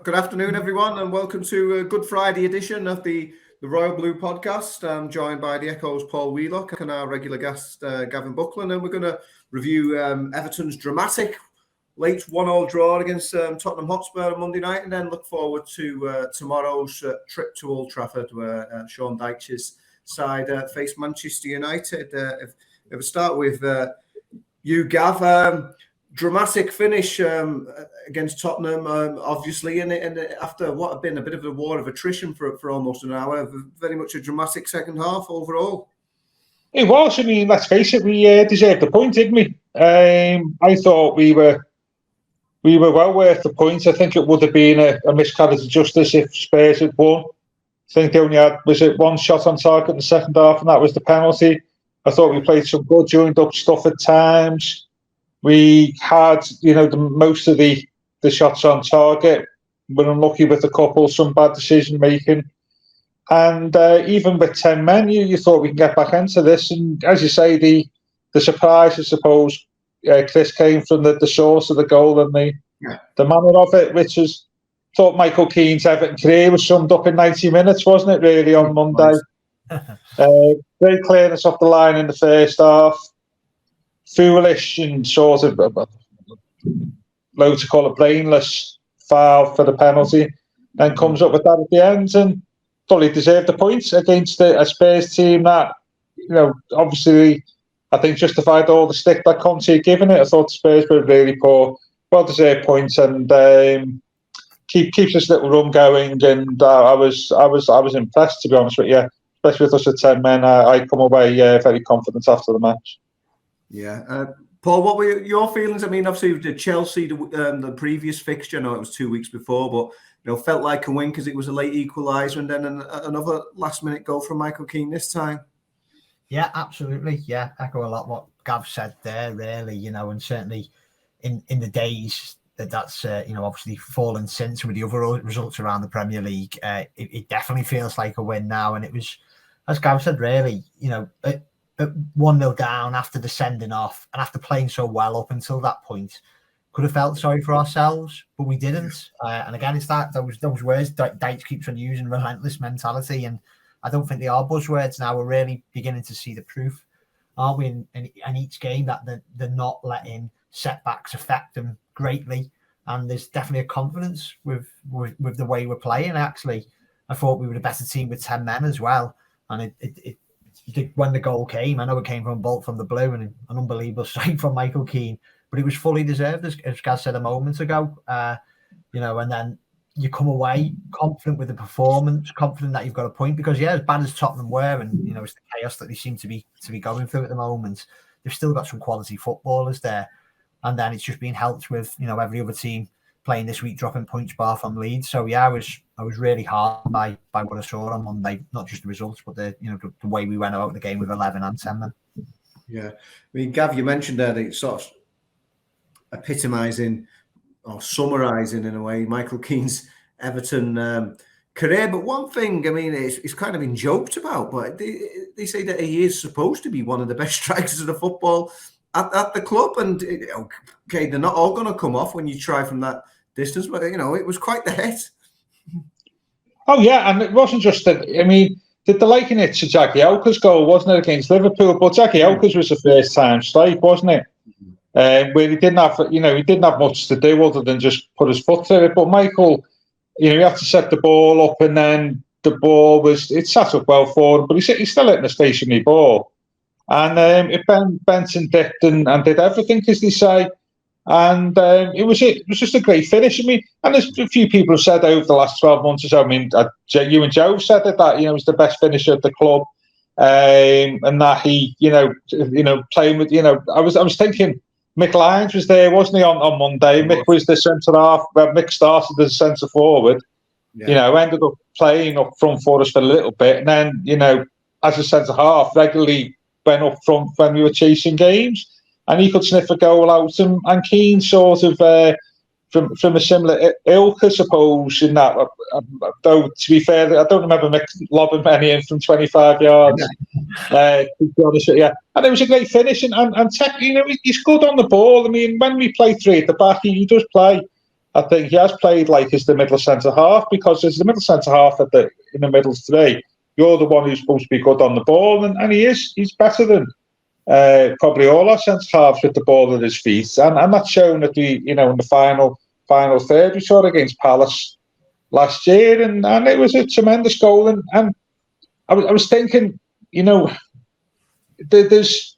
Good afternoon, everyone, and welcome to a Good Friday edition of the Royal Blue podcast. I'm joined by the Echo's Paul Wheelock and our regular guest, Gavin Buckland, and we're going to review Everton's dramatic late 1-1 draw against Tottenham Hotspur on Monday night, and then look forward to tomorrow's trip to Old Trafford, where Sean Dyche's side face Manchester United. If we start with you, Gav, dramatic finish against Tottenham, obviously, and after what had been a bit of a war of attrition for almost an hour, very much a dramatic second half overall. It was. I mean, let's face it, we deserved the point, didn't we? I thought we were well worth the point. I think it would have been a miscarriage of justice if Spurs had won. I think they only had, was it one shot on target in the second half, and that was the penalty. I thought we played some good joined up stuff at times. We had, most of the shots on target. We're unlucky with a couple, some bad decision making. And even with 10 men, you thought we can get back into this. And as you say, the surprise, I suppose, Chris came from the source of the goal and the manner of it, which is, thought Michael Keane's Everton career was summed up in 90 minutes, wasn't it, really, on Monday? Great clearness off the line in the first half. Foolish and sort of, loads to call it, brainless foul for the penalty. Then comes up with that at the end and fully deserved the points against a Spurs team that, obviously, I think justified all the stick that Conte had given it. I thought Spurs were really poor, well-deserved points, and keeps this little run going. And I was impressed, to be honest with you, especially with us at 10 men. I come away very confident after the match. Yeah. Paul, what were your feelings? I mean, obviously, the Chelsea, the previous fixture, I know it was 2 weeks before, but felt like a win because it was a late equaliser, and then another last-minute goal from Michael Keane this time. Yeah, absolutely. Yeah, echo a lot what Gav said there, really, and certainly in the days that's obviously fallen since with the other results around the Premier League, it definitely feels like a win now. And it was, as Gav said, really, at 1-0 down after the sending off and after playing so well up until that point, could have felt sorry for ourselves, but we didn't. And again, it's those words Dyche keeps on using, relentless mentality, and I don't think they are buzzwords now. We're really beginning to see the proof, aren't we, in each game, that they're not letting setbacks affect them greatly. And there's definitely a confidence with the way we're playing. Actually, I thought we were the better team with 10 men as well. And when the goal came, I know it came from a bolt from the blue and an unbelievable strike from Michael Keane, but it was fully deserved, as Gaz said a moment ago. And then you come away confident with the performance, confident that you've got a point, because as bad as Tottenham were, and it's the chaos that they seem to be going through at the moment, they've still got some quality footballers there. And then it's just been helped with every other team playing this week dropping points bar from Leeds. So I was really hard by what I saw on Monday, not just the results, but the way we went about the game with 11 and 10 men. Yeah, I mean, Gav, you mentioned there that sort of epitomising or summarising in a way Michael Keane's Everton career. But one thing, I mean, it's kind of been joked about, but they say that he is supposed to be one of the best strikers of the football at the club. And okay, they're not all going to come off when you try from that distance, but it was quite the hit. Oh yeah, and it wasn't just that. I mean, did they liken it to Jagielka's goal, wasn't it, against Liverpool? But Jagielka's was the first time strike, wasn't it? Where he didn't have much to do other than just put his foot through it. But Michael, he had to set the ball up, and then the ball it sat up well for him, but he's still hitting a stationary ball, and it bent and dipped and did everything, as they say. And it was just a great finish. I mean, and there's a few people who said over the last 12 months or so. I mean, you and Joe said that it was the best finisher at the club, and that he, playing with, I was thinking Mick Lyons was there, wasn't he, on Monday? Mick was the centre half. Mick started as centre forward. Yeah. Ended up playing up front for us for a little bit, and then as a centre half, regularly went up front when we were chasing games. And he could sniff a goal out, and Keane sort of from a similar ilk, I suppose. In that, though, to be fair, I don't remember Mick lobbing many in from 25 yards. To be honest with you, and it was a great finish, and he's good on the ball. I mean, when we play three at the back, he does play I think he has played like as the middle centre half, because as the middle centre half in the middle three, you're the one who's supposed to be good on the ball, and he is. He's better than probably all our centre halves with the ball at his feet, and that's shown at the in the final third we saw it against Palace last year, and it was a tremendous goal, and I was thinking, there's.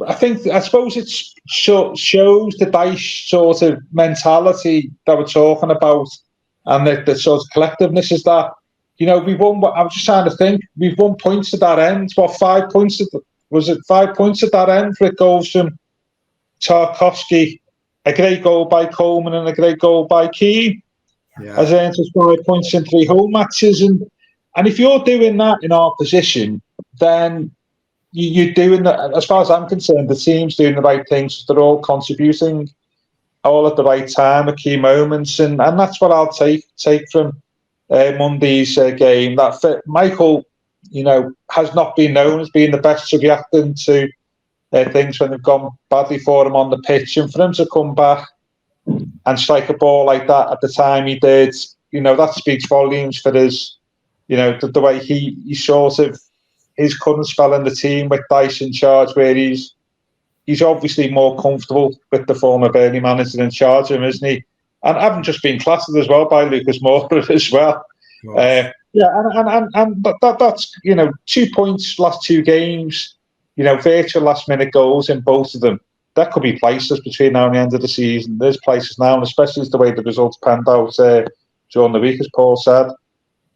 I suppose it shows the Dyche sort of mentality that we're talking about, and the sort of collectiveness is that, we won. I was just trying to think. We've won points at that end. What, 5 points? Was it 5 points at that end with goals from Tarkowski, a great goal by Coleman, and a great goal by Keane? Yeah. Has earned us 5 points in 3 home matches, and if you're doing that in our position, then you're doing that. As far as I'm concerned, the team's doing the right things. They're all contributing, all at the right time, at key moments, and that's what I'll take from Monday's game. That Michael, has not been known as being the best at reacting to things when they've gone badly for him on the pitch, and for him to come back and strike a ball like that at the time he did, that speaks volumes for his, the way he sort of. His current spell in the team with Dyche in charge, where he's obviously more comfortable with the former Burnley manager in charge of him, isn't he? And having just been clattered as well by Lucas Moura as well. Wow. And that's 2 points last 2 games, virtual last minute goals in both of them. That could be places between now and the end of the season. There's places now, and especially as the way the results panned out during the week, as Paul said.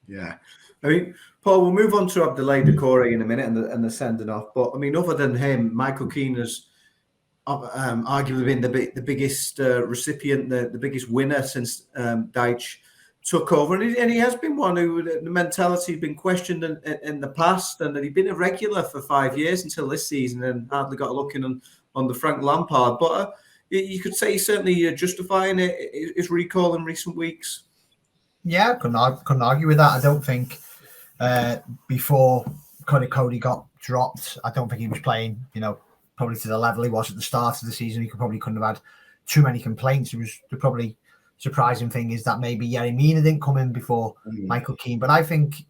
Yeah, I mean, Paul, we'll move on to Abdoulaye Doucoure in a minute and the sending off. But I mean, other than him, Michael Keane has arguably been the biggest recipient, the biggest winner since Dyche took over, and he has been one who the mentality had been questioned in the past, and that he'd been a regular for 5 years until this season, and hardly got a look in on the Frank Lampard. But you could say he's certainly justifying his recall in recent weeks. Yeah, couldn't argue with that. I don't think. Before Cody got dropped, I don't think he was playing, probably to the level he was at the start of the season. He couldn't have had too many complaints. The probably surprising thing is that maybe Yerry Mina didn't come in before Michael Keane, but I think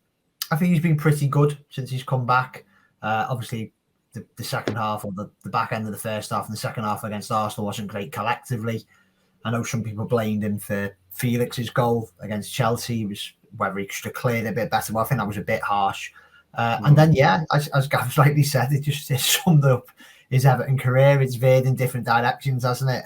he's been pretty good since he's come back. Obviously, the second half, or the back end of the first half and the second half against Arsenal wasn't great collectively. I know some people blamed him for Felix's goal against Chelsea. Whether he should have cleared a bit better. Well, I think that was a bit harsh. And then, as Gav rightly said, it summed up his Everton career. It's veered in different directions, hasn't it?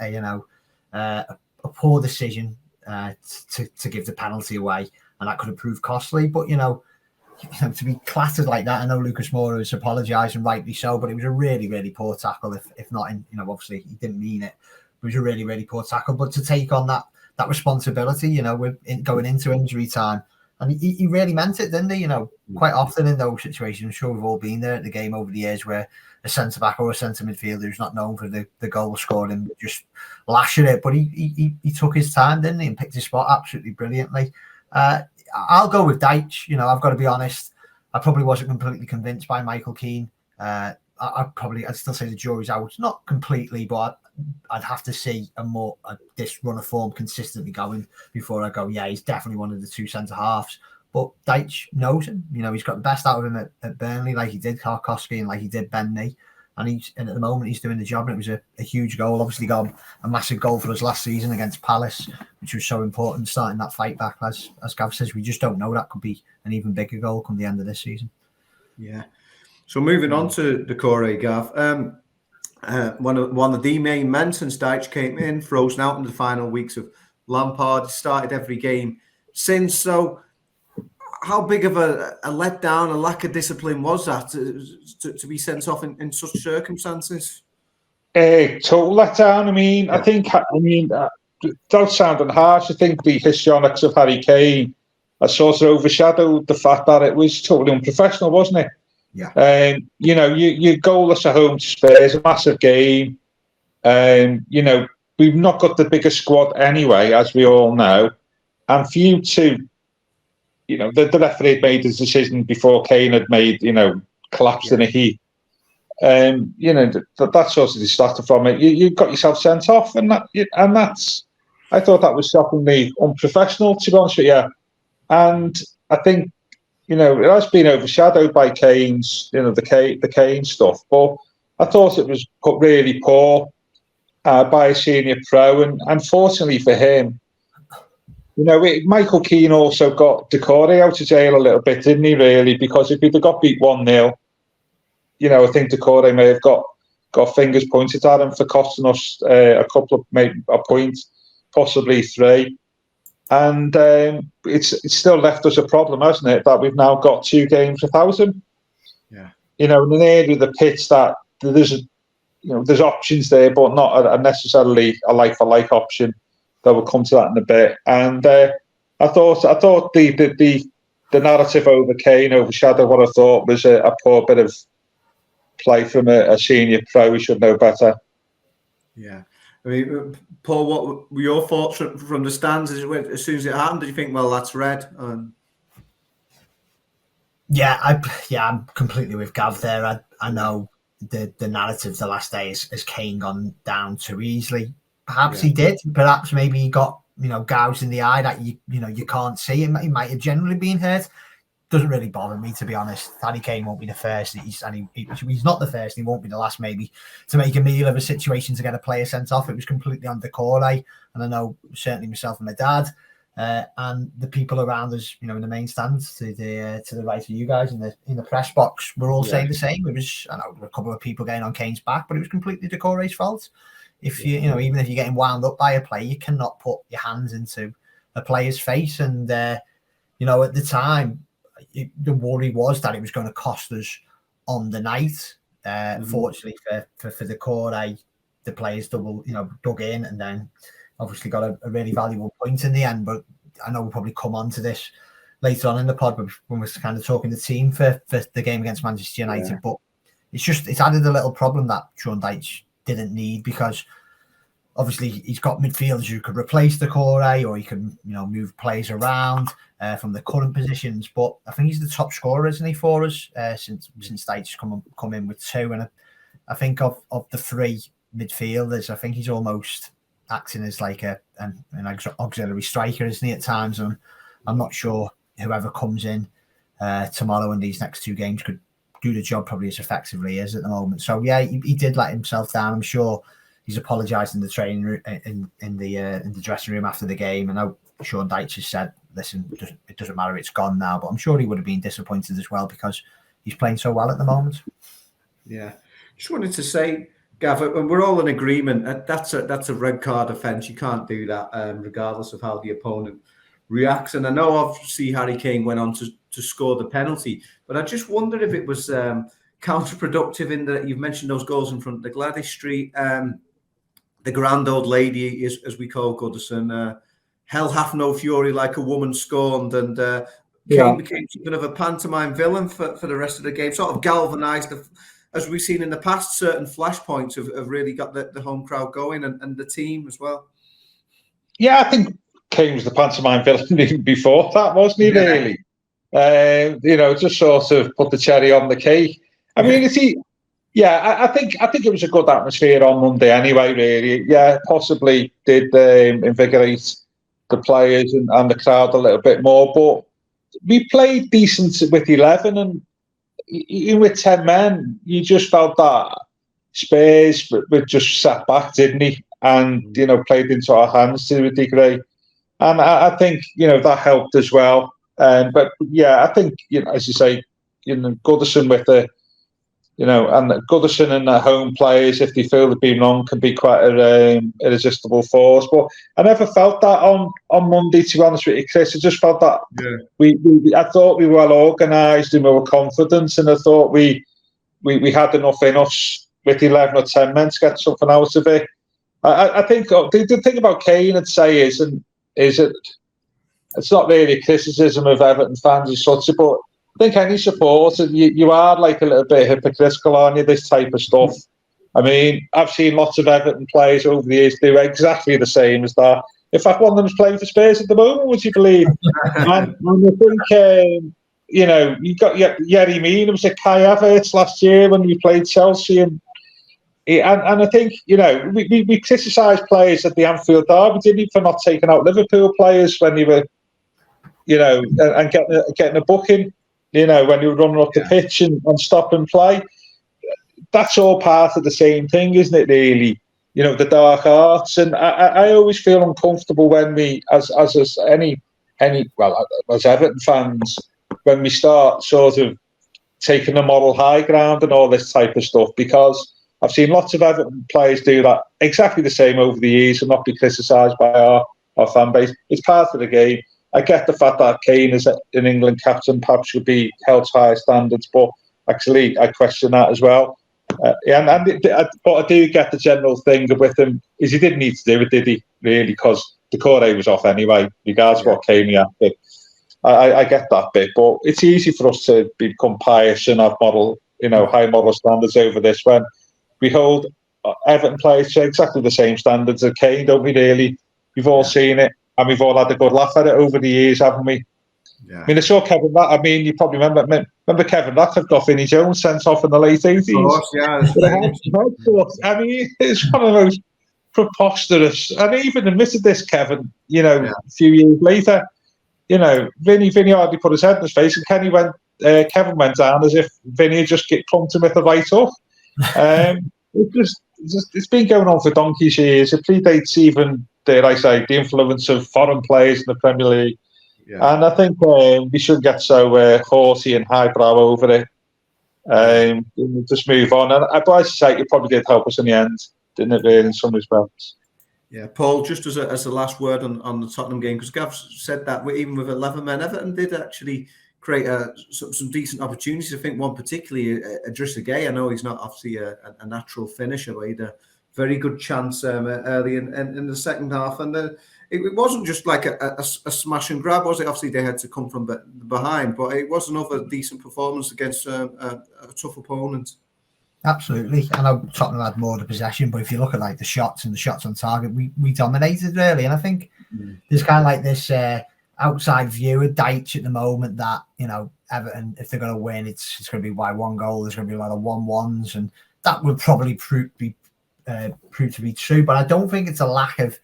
A poor decision to give the penalty away, and that could have proved costly. But, to be clattered like that, I know Lucas Moura has apologised, and rightly so, but it was a really, really poor tackle, if not, obviously he didn't mean it. It was a really, really poor tackle. But to take on that responsibility, going into injury time, and he really meant it, didn't he? Quite often in those situations, I'm sure we've all been there at the game over the years, where a centre-back or a centre midfielder who's not known for the goal scoring just lash at it. But he took his time, didn't he, and picked his spot absolutely brilliantly. I'll go with Dyche. I've got to be honest. I probably wasn't completely convinced by Michael Keane. I'd still say the jury's out. Not completely, but I'd have to see this run of form consistently going before I go, yeah, he's definitely one of the 2 centre halves. But Dyche knows him. He's got the best out of him at Burnley, like he did Tarkowski and like he did Ben Mee. And at the moment he's doing the job, and it was a huge goal. Obviously got a massive goal for us last season against Palace, which was so important, starting that fight back. As Gav says, we just don't know. That could be an even bigger goal come the end of this season. Yeah. So moving on to Doucoure, Gav. One of the main men since Dyche came in, frozen out in the final weeks of Lampard, started every game since. So how big of a letdown, a lack of discipline was that to be sent off in such circumstances? Total letdown. I mean, without sounding harsh, I think the histrionics of Harry Kane has sort of overshadowed the fact that it was totally unprofessional, wasn't it? Yeah. You goalless at home to Spurs, a massive game. We've not got the biggest squad anyway, as we all know. And for you to, the referee had made his decision before Kane had made, collapsed in a heap. That's sort of started from it. You got yourself sent off, and that's I thought that was shockingly unprofessional, to be honest with you. And I think, it has been overshadowed by Kane's, the Kane stuff. But I thought it was put really poor by a senior pro. And unfortunately for him, Michael Keane also got Doucoure out of jail a little bit, didn't he, really? Because if he'd have got beat 1-0, I think Doucoure may have got fingers pointed at him for costing us a couple of, maybe a point, possibly 3. And it's still left us a problem, hasn't it, that we've now got 2 games without him. Yeah. In an area of the pitch that there's options there, but not necessarily a like-for-like option. That we'll come to that in a bit. And I thought the narrative over Kane overshadowed what I thought was a poor bit of play from a senior pro who should know better. Yeah. I mean, Paul, what were your thoughts from the stands as soon as it happened? Did you think, well, that's red? I'm completely with Gav there. I know the narrative the last day is Kane gone down too easily. Perhaps he did. Perhaps maybe he got gouged in the eye that you can't see. He might have generally been hurt. Doesn't really bother me, to be honest. Harry Kane won't be the first. He's not the first. He won't be the last, maybe, to make a meal of a situation to get a player sent off. It was completely on Doucoure, and I know certainly myself and my dad and the people around us, in the main stand to the right of you guys in the press box, were all saying the same. It was, I know, there were a couple of people getting on Kane's back, but it was completely Doucoure's fault. If even if you're getting wound up by a player, you cannot put your hands into a player's face. And at the time, the worry was that it was going to cost us on the night. Fortunately for Doucoure, the players dug in and then obviously got a really valuable point in the end. But I know we'll probably come on to this later on in the pod when we're kind of talking the team for the game against Manchester United. Yeah. But it's added a little problem that Sean Dyche didn't need, because obviously he's got midfielders who could replace Doucoure, or he can move players around from the current positions. But I think he's the top scorer, isn't he, for us since Dyche's come in with 2. And I think of the 3 midfielders, I think he's almost acting as like an auxiliary striker, isn't he, at times? And I'm not sure whoever comes in tomorrow in these next 2 games could do the job probably as effectively as at the moment. So yeah, he did let himself down. I'm sure he's apologised in the training room, in the dressing room after the game. I know Sean Dyche has said, "Listen, it doesn't matter, it's gone now." But I'm sure he would have been disappointed as well, because he's playing so well at the moment. Yeah, just wanted to say, Gav, and we're all in agreement. That's a red card offence. You can't do that, regardless of how the opponent reacts. And I know obviously Harry Kane went on to score the penalty, but I just wondered if it was counterproductive in that you've mentioned those goals in front of the Gladys Street. The grand old lady, as we call Goodison, hell hath no fury like a woman scorned, and Kane became something of a pantomime villain for the rest of the game, sort of galvanised, as we've seen in the past, certain flashpoints have really got the home crowd going, and the team as well. Yeah, I think Kane was the pantomime villain even before that, wasn't he, really? Just sort of put the cherry on the cake. I mean, I think it was a good atmosphere on Monday anyway, really. Yeah, possibly did invigorate the players and the crowd a little bit more. But we played decent with 11, and even with 10 men, you just felt that Spurs were just sat back, didn't he? And, played into our hands to a degree. And I think, that helped as well. But yeah, I think, as you say, Goodison with the, and Goodison and the home players, if they feel they've been wrong, can be quite an irresistible force. But I never felt that on Monday, to be honest with you, Chris. I just felt that I thought we were well organised and we were confident, and I thought we had enough in us with 11 or 10 men to get something out of it. I think the thing about Kane, I'd say, is it. It's not really a criticism of Everton fans as such, but I think any supporter, you are like a little bit hypocritical, aren't you, this type of stuff. I mean, I've seen lots of Everton players over the years do exactly the same as that. In fact, one of them is playing for Spurs at the moment, would you believe? and I think, you got Yerry Mean, it was a Kai Havertz last year when we played Chelsea, and And I think, we criticised players at the Anfield Derby, didn't we, for not taking out Liverpool players when they were, and getting a booking, when they were running up the pitch and stop and play. That's all part of the same thing, isn't it, really? The dark arts. And I always feel uncomfortable when we, as Everton fans, when we start sort of taking the moral high ground and all this type of stuff, because I've seen lots of Everton players do that exactly the same over the years and not be criticised by our fan base. It's part of the game. I get the fact that Kane is an England captain, perhaps should be held to higher standards, but actually I question that as well. But I do get the general thing with him is he didn't need to do it, did he? Really, because Doucoure was off anyway, regardless of what came after. I get that bit, but it's easy for us to become pious and have high moral standards over this when we hold Everton players to exactly the same standards as Kane, don't we? Really, we've all seen it, and we've all had a good laugh at it over the years, haven't we? Yeah. I mean, I saw Kevin. You probably remember Kevin Ratcliffe got Vinnie Jones sent off in the late 80s. Of course, yeah. I mean, it's one of the most preposterous. And he even admitted this, Kevin. A few years later, Vinnie hardly put his head in his face, and Kevin went down as if Vinnie had just plumped him with the right hook. It's been going on for donkey's years. It predates even, dare I say, the influence of foreign players in the Premier League. Yeah. And I think we shouldn't get so horsey and highbrow over it. Just move on. But I say it probably did help us in the end, didn't it, really, in some respects? Yeah, Paul, just as a last word on the Tottenham game, because Gav said that even with 11 men, Everton did actually create some decent opportunities. I think one particularly, Idrissa Gueye. I know he's not obviously a natural finisher, but he had a very good chance early in the second half. And it wasn't just like a smash and grab, was it? Obviously, they had to come from behind, but it was another decent performance against a tough opponent. Absolutely. I know Tottenham had more of the possession, but if you look at like the shots and the shots on target, we dominated really. And I think there's kind of like this outside view of Dyche at the moment that, Everton, if they're going to win, it's going to be by one goal. There's going to be a lot of 1-1s, and that would probably prove to be true. But I don't think it's a lack of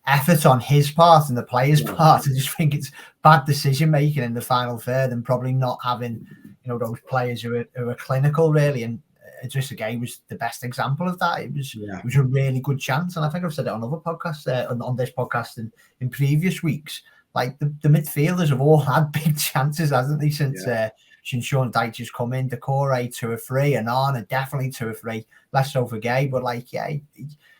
effort on his part and the players' part. I just think it's bad decision making in the final third and probably not having, those players who are clinical really. And Idrissa Gueye was the best example of that. It was a really good chance, and I think I've said it on other podcasts, on this podcast in previous weeks. Like the midfielders have all had big chances, hasn't they? Since Sean Dyche has come in, Doucoure 2 or 3, and Arna definitely 2 or 3. Less so for Gueye, but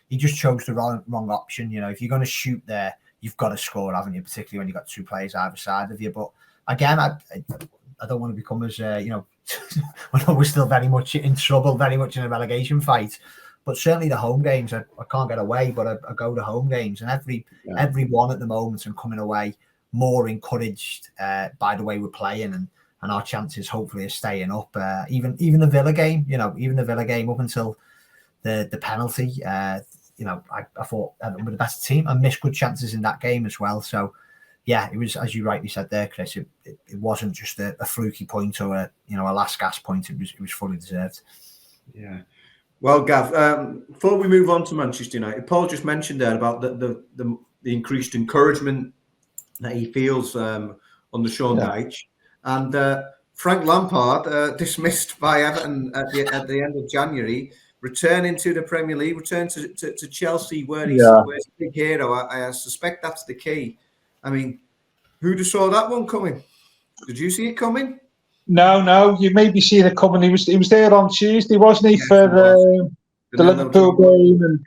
he just chose the wrong option. If you're going to shoot there, you've got to score, haven't you? Particularly when you've got 2 players either side of you. But again, I don't want to become as I know we're still very much in trouble, very much in a relegation fight. But certainly the home games, I can't get away, but I go to home games, and every one at the moment, I'm coming away more encouraged by the way we're playing and our chances hopefully of staying up. Even the Villa game, up until the penalty, I thought Everton were the better team. I missed good chances in that game as well. So yeah, it was, as you rightly said there, Chris, it wasn't just a fluky point or a last gasp point. It was fully deserved. Yeah. Well, Gav, before we move on to Manchester United, Paul just mentioned there about the increased encouragement that he feels under Sean Dyche, and Frank Lampard, dismissed by Everton at the end of January, returning to the Premier League, return to Chelsea, where he's a big hero. I suspect that's the key. I mean, who'd have saw that one coming? Did you see it coming? No, you maybe seen it coming. He was there on Tuesday, wasn't he, for the Liverpool game, and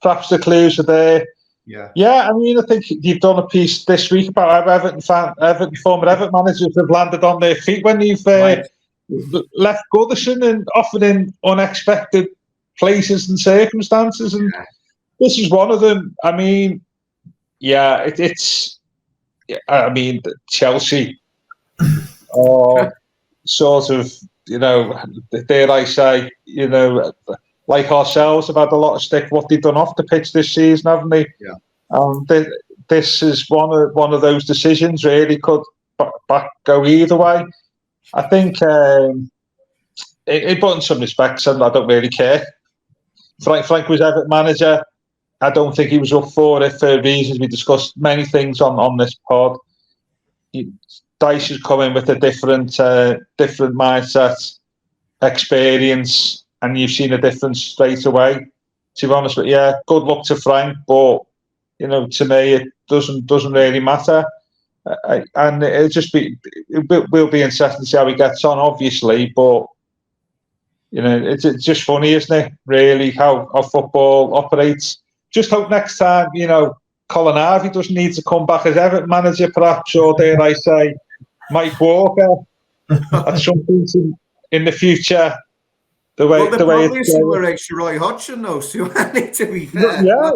perhaps the clues are there. Yeah. I mean, I think you've done a piece this week about how former Everton managers have landed on their feet when you've left Goodison and offered in unexpected places and circumstances, and this is one of them. I mean, Chelsea are sort of, dare I say, like ourselves, have had a lot of stick what they've done off the pitch this season, haven't they? Yeah. This is one of those decisions. Really could go either way. I think, but in some respects, I don't really care. Frank was Everton manager. I don't think he was up for it for reasons. We discussed many things on this pod. Dyche has come in with a different mindset, experience, and you've seen a difference straight away. To be honest with you, good luck to Frank, but to me it doesn't really matter. And it will be interesting to see how he gets on, obviously, but it's just funny, isn't it? Really, how football operates. Just hope next time, Colin Harvey doesn't need to come back as Everton manager, perhaps, or dare I say, Mike Walker at some point in the future. The way it's Roy Hodgson, though, so to be fair. Yeah,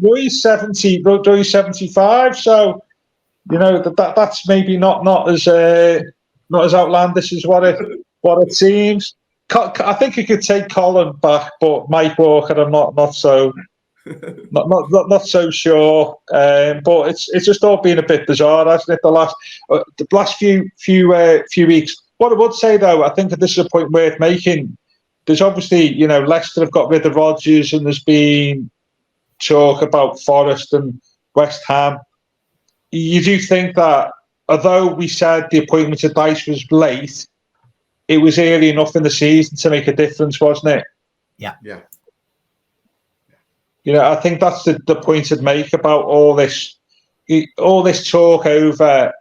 Roy's 70, Roy's 75, so that's maybe not as outlandish as what it seems. I think you could take Colin back, but Mike Walker, I'm not so sure. But it's just all been a bit bizarre, hasn't it? The last few weeks. What I would say though, I think that this is a point worth making. There's obviously, Leicester have got rid of Rodgers, and there's been talk about Forest and West Ham. You do think that, although we said the appointment of Dyche was late, it was early enough in the season to make a difference, wasn't it? Yeah. I think that's the point I'd make about all this talk over.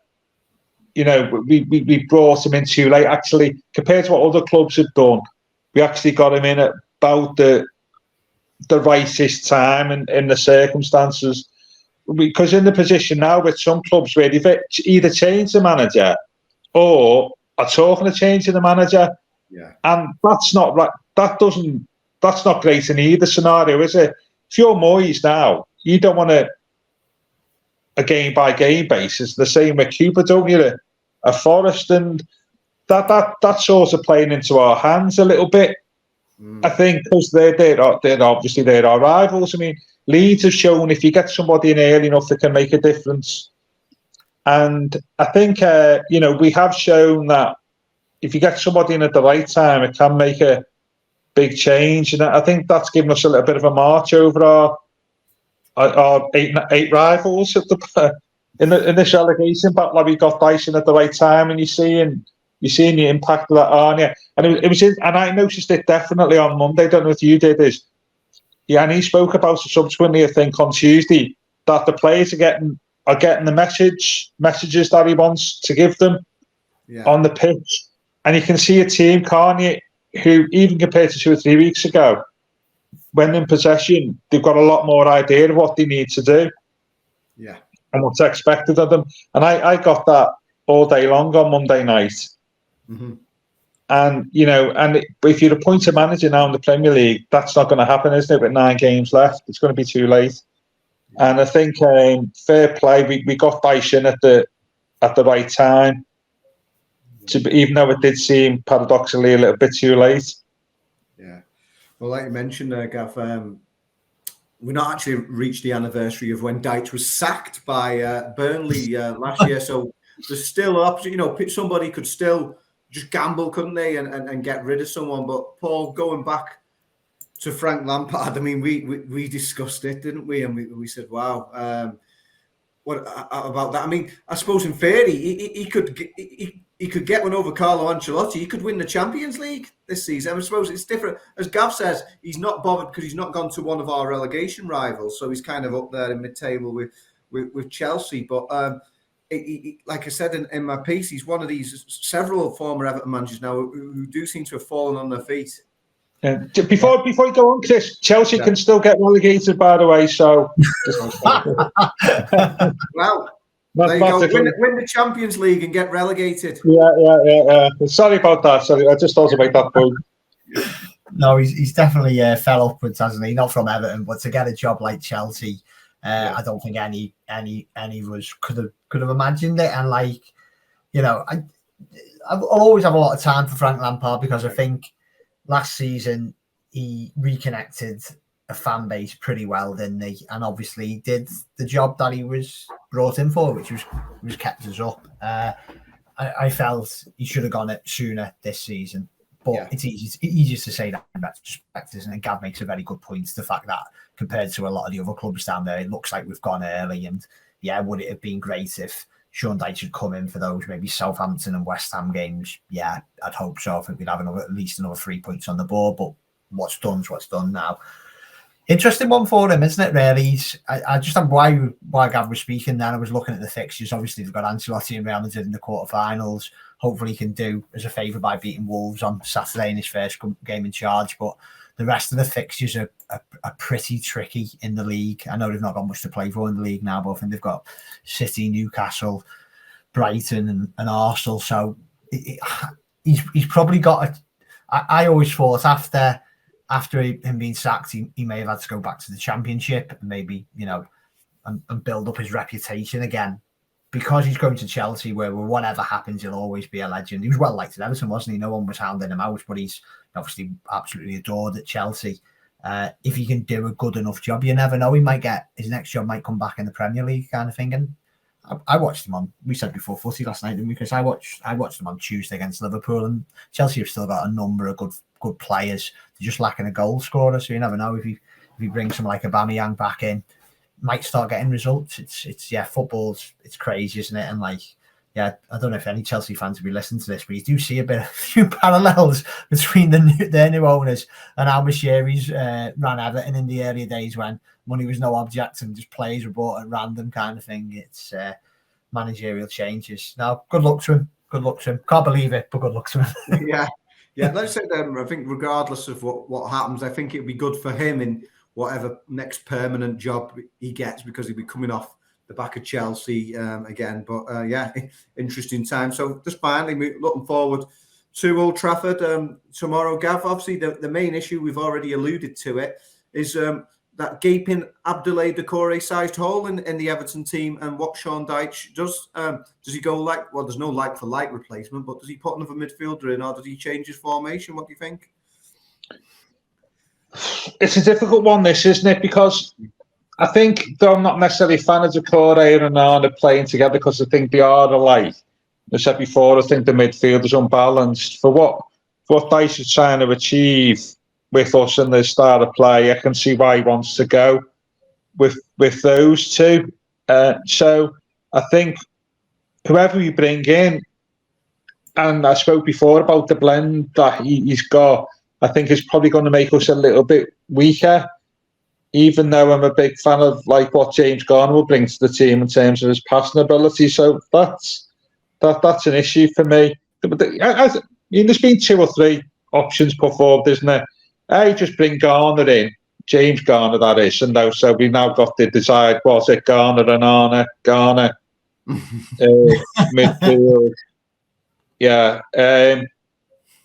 We brought him in too late. Actually, compared to what other clubs have done, we actually got him in at about the rightest time and in the circumstances. Because in the position now with some clubs where they've either changed the manager or are talking of changing the manager, and that's not right. That's not great in either scenario, is it? If you're Moyes now, you don't want a game by game basis. The same with Cooper, don't you? A Forest, and that's sort of playing into our hands a little bit. I think because they're obviously they're our rivals. I mean, Leeds have shown if you get somebody in early enough, that can make a difference. And I think we have shown that if you get somebody in at the right time, it can make a big change. And I think that's given us a little bit of a march over our eight rivals in this relegation battle. Like we got Dyson at the right time, and you're seeing the impact of that, aren't you? And and I noticed it definitely on Monday. I don't know if you did this. Yeah, and he spoke about it subsequently, I think, on Tuesday, that the players are getting the messages that he wants to give them on the pitch. And you can see a team, can't you, who, even compared to 2 or 3 weeks ago, when in possession, they've got a lot more idea of what they need to do. Yeah. And what's expected of them. And I got that all day long on Monday night. Mm-hmm. And, if you're appointed manager now in the Premier League, that's not going to happen, isn't it? With 9 games left, it's going to be too late. And I think fair play, we got Dyche in at the right time, even though it did seem paradoxically a little bit too late. Yeah. Well, like you mentioned, Gav, we're not actually reached the anniversary of when Dyche was sacked by Burnley last year. So there's still an opportunity. Somebody could still just gamble, couldn't they, and get rid of someone. But Paul, going back to Frank Lampard, I mean, we discussed it, didn't we? And we said, wow, what about that? I mean, I suppose in theory, he could get one over Carlo Ancelotti. He could win the Champions League this season. I suppose it's different. As Gav says, he's not bothered because he's not gone to one of our relegation rivals, so he's kind of up there in mid-table with Chelsea. But like I said in my piece, he's one of these several former Everton managers now who do seem to have fallen on their feet. Before you go on, Chris, Chelsea can still get relegated, by the way. So, well, there you go. Win the Champions League and get relegated. Yeah. Sorry about that. Sorry, I just thought to make that point. No, he's definitely fell upwards, hasn't he? Not from Everton, but to get a job like Chelsea, I don't think any of us could have imagined it. And I'll always have a lot of time for Frank Lampard because I think last season he reconnected a fan base pretty well, didn't he? And obviously he did the job that he was brought in for, which was kept us up. I felt he should have gone it sooner this season, But it's easier to say that in retrospect, isn't it? And Gav makes a very good point. The fact that compared to a lot of the other clubs down there, it looks like we've gone early. And would it have been great if Sean Dyche had come in for those maybe Southampton and West Ham games? Yeah, I'd hope so. I think we'd have at least another 3 points on the board. But what's done's what's done now. Interesting one for him, isn't it, really? I just don't know why Gav was speaking then. I was looking at the fixtures. Obviously, they've got Ancelotti and Real Madrid in the quarterfinals. Hopefully, he can do us a favour by beating Wolves on Saturday in his first game in charge. But the rest of the fixtures are pretty tricky in the league. I know they've not got much to play for in the league now, but I think they've got City, Newcastle, Brighton and Arsenal. So he's probably got I always thought after him being sacked, he may have had to go back to the Championship and maybe, and build up his reputation again. Because he's going to Chelsea, where whatever happens, he'll always be a legend. He was well liked at Everton, wasn't he? No one was hounding him out, but he's obviously absolutely adored at Chelsea. If he can do a good enough job, you never know. He might get his next job might come back in the Premier League, kind of thing. And I watched him on. We said before footy last night, didn't we? Because I watched them on Tuesday against Liverpool, and Chelsea have still got a number of good players. They're just lacking a goal scorer, so you never know if he brings someone like Aubameyang back in. Might start getting results. It's football's it's crazy, isn't it? And I don't know if any Chelsea fans will be listening to this, but you do see a few parallels between their new owners and how Moshiri's ran Everton in the earlier days when money was no object and just players were bought at random, kind of thing. It's managerial changes. Now, good luck to him. Good luck to him. Can't believe it, but good luck to him. Yeah. Let's say I think regardless of what happens, I think it'd be good for him in whatever next permanent job he gets, because he'll be coming off the back of Chelsea again. But interesting time. So just finally, looking forward to Old Trafford tomorrow. Gav, obviously the main issue, we've already alluded to it, is that gaping Abdoulaye Doucoure sized hole in the Everton team, and what Sean Dyche does. Does he go there's no like for like replacement, but does he put another midfielder in, or does he change his formation? What do you think? It's a difficult one, this, isn't it? Because I think, though I'm not necessarily a fan of Doucoure and Arne playing together, because I think they are alike. I said before, I think the midfield is unbalanced. For what Dyche is trying to achieve with us in the style of play, I can see why he wants to go with those two. So I think whoever we bring in, and I spoke before about the blend that he's got, I think it's probably going to make us a little bit weaker, even though I'm a big fan of what James Garner will bring to the team in terms of his passing ability. So that's an issue for me. There's been 2 or 3 options put forward, isn't there? Just bring Garner in, James Garner, that is. And now, so we've now got to decide, was it Garner and Arne? Garner, midfield. Yeah.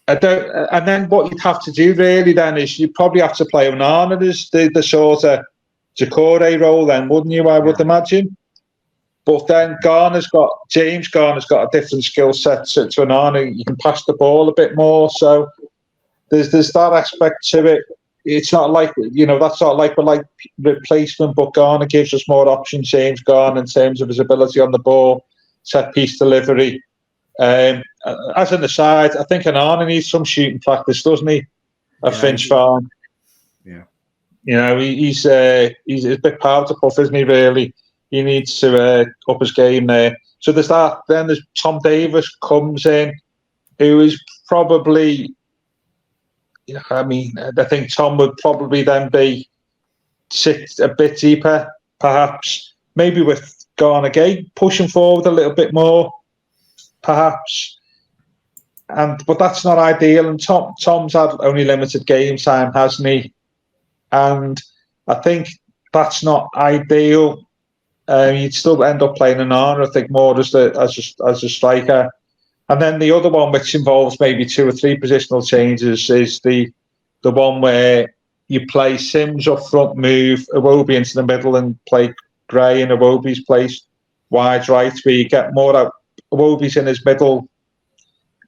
And then what you'd have to do really then is you probably have to play Onana as the sort of Doucoure role then, wouldn't you? I would imagine. But then James Garner's got a different skill set to Onana. You can pass the ball a bit more, so there's that aspect to it. It's not like that's not like we're like replacement, but Garner gives us more options. James Garner in terms of his ability on the ball, set piece delivery. As an aside, I think Onana needs some shooting practice, doesn't he? At Finch Farm. Yeah. He's a bit powerful, isn't he, really? He needs to up his game there. So there's that. Then there's Tom Davis comes in, who is probably, I think Tom would probably then sit a bit deeper, perhaps, maybe with Garner Gay pushing forward a little bit more, perhaps. But that's not ideal. And Tom's had only limited game time, hasn't he? And I think that's not ideal. You'd still end up playing an Arne, I think, more as a striker. And then the other one, which involves maybe 2 or 3 positional changes, is the one where you play Sims up front, move Iwobi into the middle, and play Gray in Iwobi's place wide right, where you get more out. Iwobi's in his middle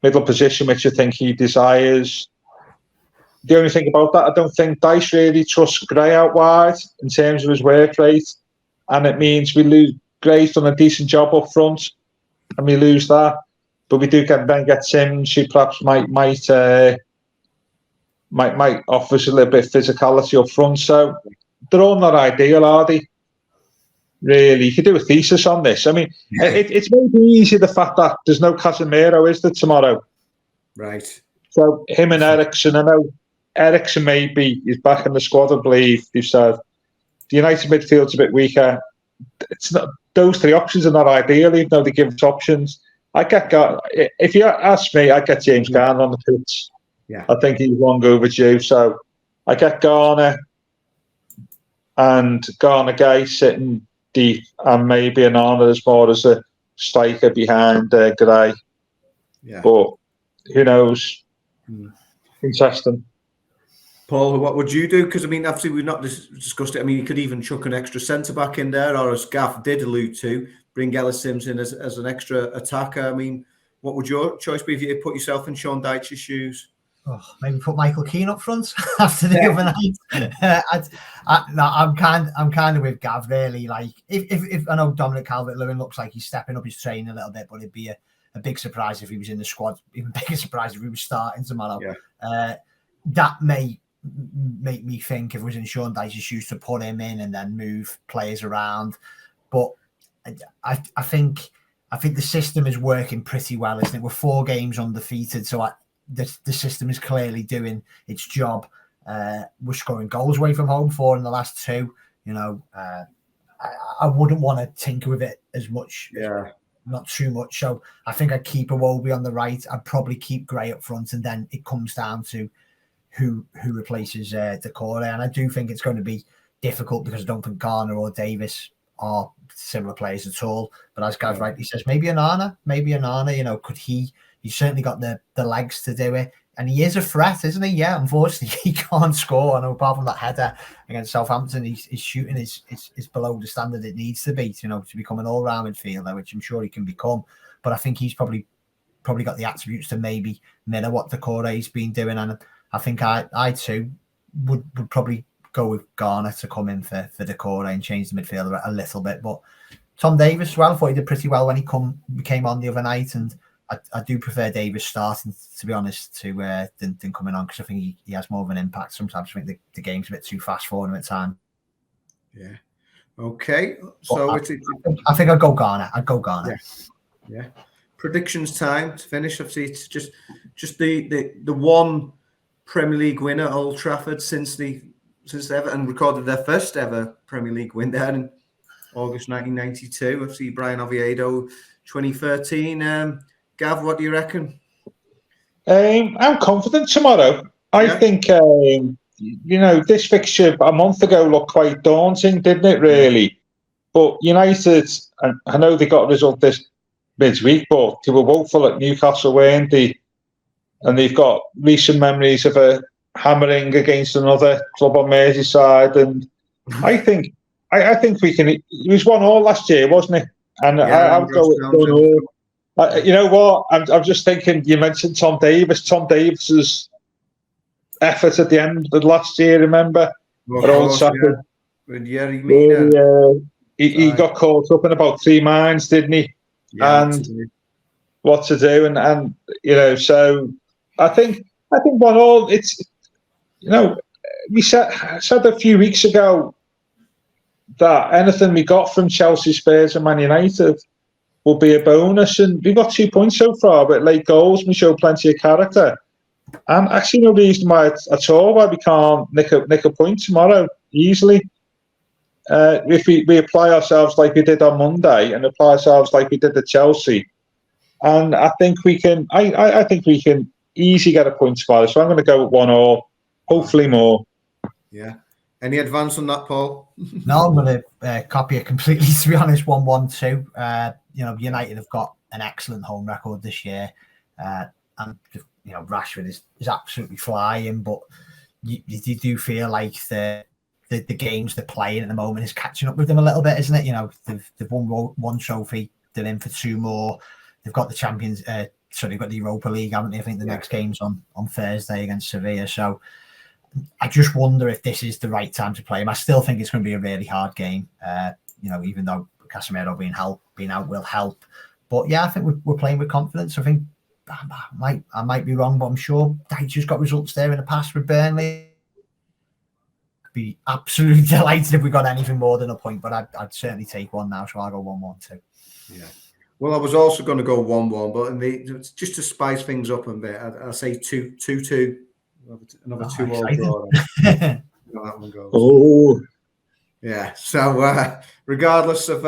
position, which I think he desires. The only thing about that, I don't think Dyche really trusts Gray out wide in terms of his work rate, and it means we lose. Gray's done a decent job up front, and we lose that. But we do get Sims, who perhaps might might offer us a little bit of physicality up front. So they're all not ideal, are they? Really, you could do a thesis on this. I mean, it's maybe easy the fact that there's no Casemiro, is there, tomorrow? Right. So him and Eriksen, I know Eriksen maybe is back in the squad, I believe. They've said the United midfield's a bit weaker. It's not; those three options are not ideal, even though they give us options. If you ask me, I'd get James Garner on the pitch. Yeah, I think he's long overdue. So I get Garner and Garner Guy sitting deep, and maybe an Arnold as more as a striker behind Gray. Yeah. But who knows? Interesting. Paul, what would you do? Because, I mean, obviously we've not discussed it. I mean, you could even chuck an extra centre-back in there, or as Gav did allude to, bring Ellis Sims in as an extra attacker. I mean, what would your choice be if you put yourself in Sean Dyche's shoes? Oh, maybe put Michael Keane up front after the other night. I'm kind of with Gav, really. Like, if I know Dominic Calvert-Lewin looks like he's stepping up his training a little bit, but it'd be a big surprise if he was in the squad. Even bigger surprise if he was starting tomorrow. Yeah. That may make me think, if it was in Sean Dyche's shoes, to put him in and then move players around. But I think the system is working pretty well, isn't it? We're 4 games undefeated, so the system is clearly doing its job. We're scoring goals away from home, 4 in the last 2. You know, I wouldn't want to tinker with it as much. Yeah. Not too much. So I think I'd keep Iwobi on the right. I'd probably keep Gray up front, and then it comes down to who replaces Doucoure. And I do think it's going to be difficult because I don't think Garner or Davis are similar players at all. But as Gav rightly says, maybe Onana, you know, could he's certainly got the legs to do it. And he is a threat, isn't he? Yeah, unfortunately, he can't score. I know, apart from that header against Southampton, his shooting is below the standard it needs to be, you know, to become an all-round midfielder, which I'm sure he can become. But I think he's probably got the attributes to maybe mirror what Doucoure's been doing. And I think I too would probably go with Garner to come in for Doucoure and change the midfielder a little bit. But Tom Davis as well, I thought he did pretty well when he came on the other night, and I do prefer Davis starting, to be honest, than coming on, because I think he has more of an impact. Sometimes I think the game's a bit too fast for him at times. Yeah. Okay. So I think I'd go Garner. Yeah. Predictions time to finish. Obviously, it's just the one Premier League winner at Old Trafford since Everton recorded their first ever Premier League win there in August 1992. Obviously, Brian Oviedo, 2013. Gav, what do you reckon? I'm confident tomorrow. I think, this fixture a month ago looked quite daunting, didn't it, really? But United, and I know they got a result this midweek, but they were woeful at Newcastle, weren't they? And they've got recent memories of a hammering against another club on Merseyside. And I think we can. It was 1-1 last year, wasn't it? And I'll go with 1-1. You know what? I'm just thinking. You mentioned Tom Davis. Tom Davis's effort at the end of last year. Remember? At Old Trafford. He got caught up in about 3 minds, didn't he? Yeah, and what to do, and so I think 1-1. It's we said a few weeks ago that anything we got from Chelsea, Spurs, and Man United will be a bonus, and we've got 2 points so far, but late goals, we show plenty of character, and I see no reason why we can't nick a point tomorrow easily. If we apply ourselves like we did on Monday and apply ourselves like we did at Chelsea, and I think we can. I think we can easily get a point tomorrow. So I'm going to go with 1-1, hopefully more. Yeah. Any advance on that, Paul? No, I'm going to copy it completely. To be honest, 1-1 too. United have got an excellent home record this year, and Rashford is absolutely flying. But you do feel like the games they're playing at the moment is catching up with them a little bit, isn't it? They've won 1 trophy, they're in for 2 more. They've got the Champions. They've got the Europa League, haven't they? I think the next game's on Thursday against Sevilla. So I just wonder if this is the right time to play him. I still think it's going to be a really hard game. Even though Casemiro being out will help. But yeah, I think we're playing with confidence. I think I might be wrong, but I'm sure Dyche's got results there in the past with Burnley. Be absolutely delighted if we got anything more than a point, but I'd certainly take one now, so I'll go 1-1 too. Yeah. Well, I was also going to go 1-1, but just to spice things up a bit, I'll say 2-2. Another 2-all draw. That one goes. Oh. Yeah. So regardless of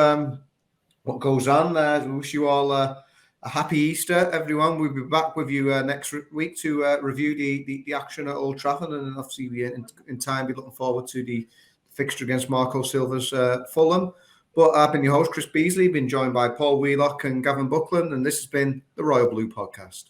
what goes on, we wish you all a happy Easter, everyone. We'll be back with you next week to review the action at Old Trafford, and obviously we in time be looking forward to the fixture against Marco Silva's Fulham. But I've been your host, Chris Beesley, been joined by Paul Wheelock and Gavin Buckland, and this has been the Royal Blue Podcast.